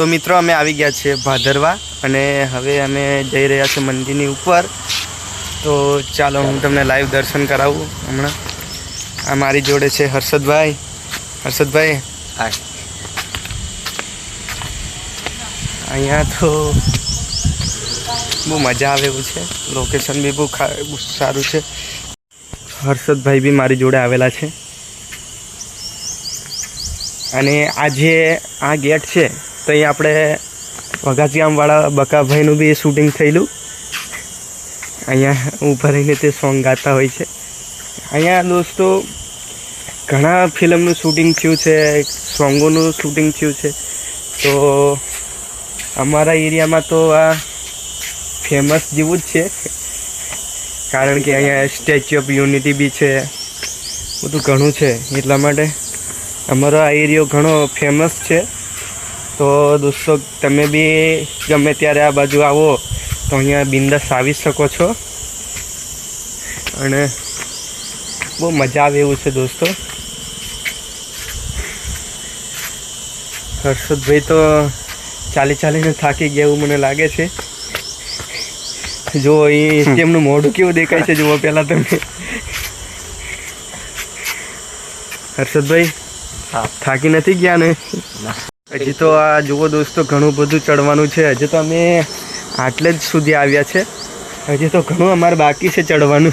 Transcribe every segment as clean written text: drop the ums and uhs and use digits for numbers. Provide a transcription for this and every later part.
तो मित्रों अमे आवी गया छे भादरवा अने हवे अमे जई रह्या छे मंदिरनी उपर। तो चालो हूँ तमने लाइव दर्शन करावूँ हमणां। आ मारी जोड़े छे हर्षद भाई। हाय। अहींया तो बहु मजा आवे एवुं छे, लोकेशन भी बहु सारूं छे। हर्षद भाई भी मारी जोड़े आवेला छे। अने आजे आ गेट छे तो अहीं आपणे वगासियामवाळा बकाभाईनुं बी शूटिंग थयेलुं। अहींया ऊभा रहीने ते सॉन्ग गाता होय छे। अहींया दोस्तों घणा फिल्मनुं शूटिंग थयुं छे, सॉन्गोनुं शूटिंग थयुं छे। तो अमारा एरियामां तो आ फेमस जेवुं ज छे, कारण के अहींया स्टेच्यू ऑफ यूनिटी बी छे, बधुं घणुं छे એટલા માટે अमारो आ एरियो घणो फेमस छे। तो दोस्तों तमे बी गमे त्यारे आ बाजू आवो तो अहींया बिंदास आवी शको छो अने बहु मजा आवे एवुं छे दोस्तों। हर्षद भाई तो चाली चालीने थाकी गया एवुं मने लागे छे। जो तेमनुं मोढुं केवुं देखाय छे जुओ पेला तमे। हर्षद भाई थाकी नथी गया ने? हजी तो आ जुओ दोस्तों घणुं बधुं चढ़वानुं छे। हजी तो अमे आटले ज सुधी आव्या छे, हजी तो घणुं अमारे बाकी छे चढ़वानुं।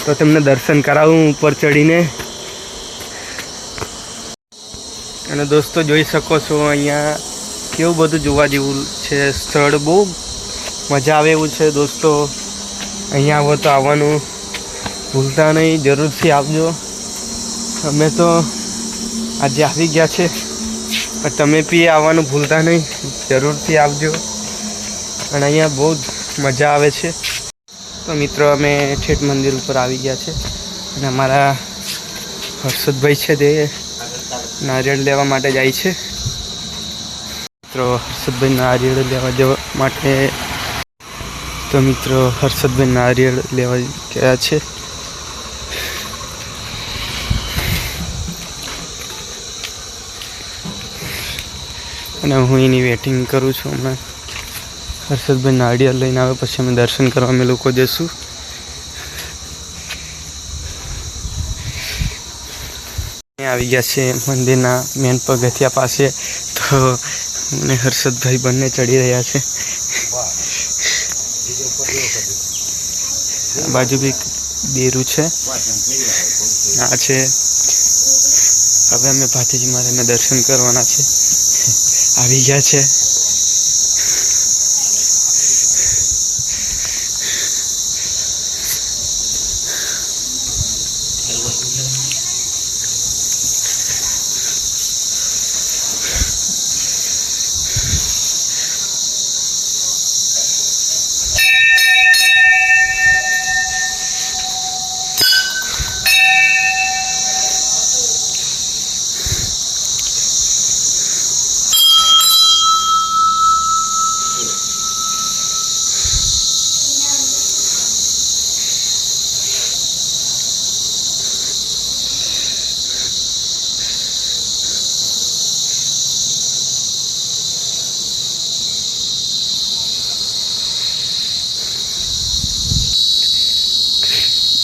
तो तमने दर्शन करावुं ऊपर चढ़ीने। अने दोस्तों जोई शको छो अहींया केवुं बधुं जोवा जेवुं छे। स्थळ बहु मजा आवे एवुं छे दोस्तों। अहींया आવો तो आववानुं भूलता नहीं, जरूरथी आवजो। अमे तो आज आवी गया छे पण तमे बी आववानुं भूलता नहीं, जरूरथी आवजो। अने अहींया बहुत मजा आवे छे। तो मित्रों अमे ठेठ मंदिर पर आवी गया छे अने अमारा हर्षद भाई छे ते नारिયેળ लेवा माटे जाय छे। मित्रों हर्षद भाई नारिયેળ लेवा जवा माटे तो मित्रों हर्षद भाई नारिયેળ लेवा गया छे। अने हूँ एनी वेटिंग करूँ छूँ। हमણાં हर्षद भाई नारिયેળ लईने आवे पछी अमे दर्शन करवा अमे लोको जशुं। આવી ગયા છે મંદિરના મેન પગથિયા પાસે। તો મને હર્ષદ ભાઈ બંને ચડી રહ્યા છે। આ બાજુ બી દેરું છે, આ છે। હવે અમે ભાતીજી મહારાજના દર્શન કરવાના છે। આવી ગયા છે।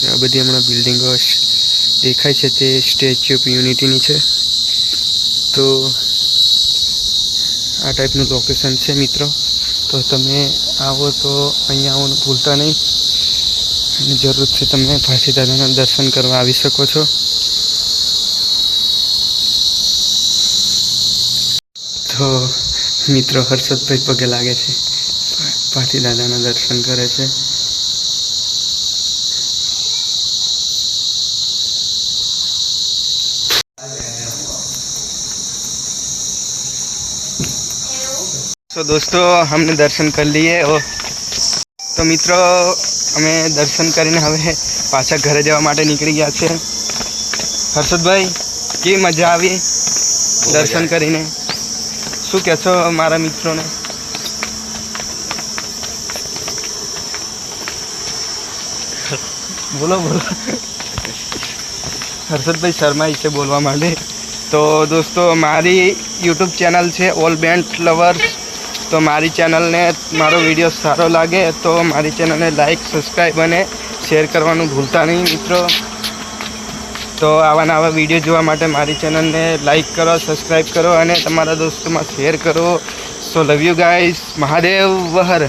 आ बधी हमणां बिल्डिंगो देखाय छे ते स्टेच्यू ऑफ यूनिटीनी छे। तो आ टाइपनुं लोकेशन छे मित्रों। तो तमे आवो तो अहींया आववानुं भूलता नहीं अने जरूरथी तमे भाथी दादाना दर्शन करवा आवी शको छो। तो मित्रों हर्षद भाई पगे लागे छे, भाथी दादाना दर्शन करे छे। तो दोस्तों हमने दर्शन कर लिए। और तो मित्रों अमे दर्शन करीने हवे पाछा घरे जवा माटे निकળી ગયા છે। हर्षद भाई केवी मजा आवी दर्शन करीने? शुं कहो मारा मित्रों ने? बोलो बोलो। हर्षद भाई शर्माई छे बोलवा माटे। તો દોસ્તો મારી યુટ્યુબ ચેનલ છે ઓલ બેન્ડ લવર્સ. તો મારી ચેનલને મારો વિડીયો સારો લાગે તો મારી ચેનલને લાઈક, સબસ્ક્રાઈબ અને શેર કરવાનું ભૂલતા નહીં મિત્રો. તો આવા વિડીયો જોવા માટે મારી ચેનલને લાઈક કરો, સબસ્ક્રાઈબ કરો અને તમારા દોસ્તોમાં શેર કરો. સો લવ યુ ગાઈસ. મહાદેવ વહર.